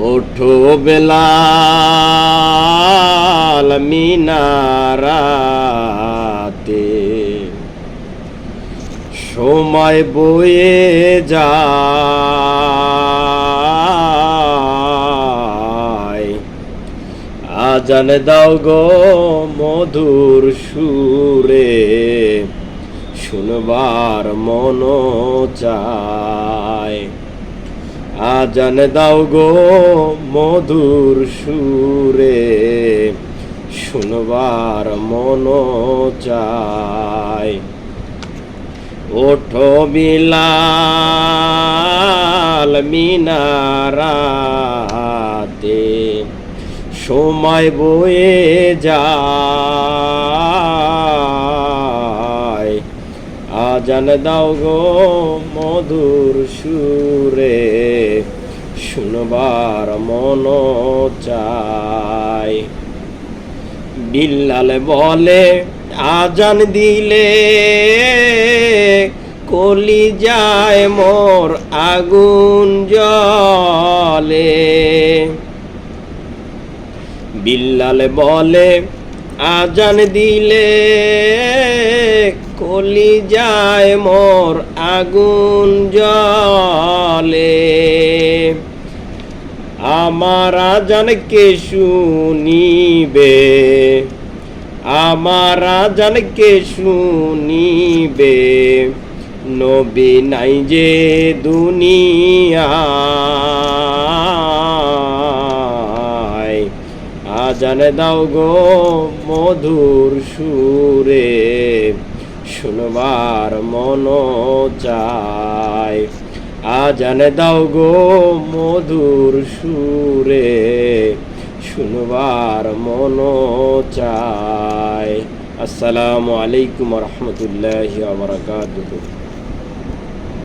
ওঠো বেলাল মিনারাতে, সময় বয়ে যায়। আজান দাও গো মধুর সুরে, শুনবার মন চায়। আজান দাও গো মধুর সুরে, শুনবার মন চায়। ওঠো বিলাল মিনারাতে, সময় বয়ে যায়। আজান দাও গো মধুর সুরে, শুনবার মন চায়। বিল্লাল বলে আজান দিলে, কলিজায় মোর আগুন জ্বলে। বিল্লাল বলে আজান দিলে, কলিজায় মোর আগুন জ্বলে। আমার আজান কে শুনিবে, আমার আজান কে শুনিবে, নবী নাই যে দুনিয়ায়। আজান দাও গো মধুর সুরে, শুনবার মন চায়। আজান দাও গো মধুর সুরে, শুনবার মন চায়। আসসালামু আলাইকুম ওয়া রাহমাতুল্লাহি ওয়া বারাকাতুহু।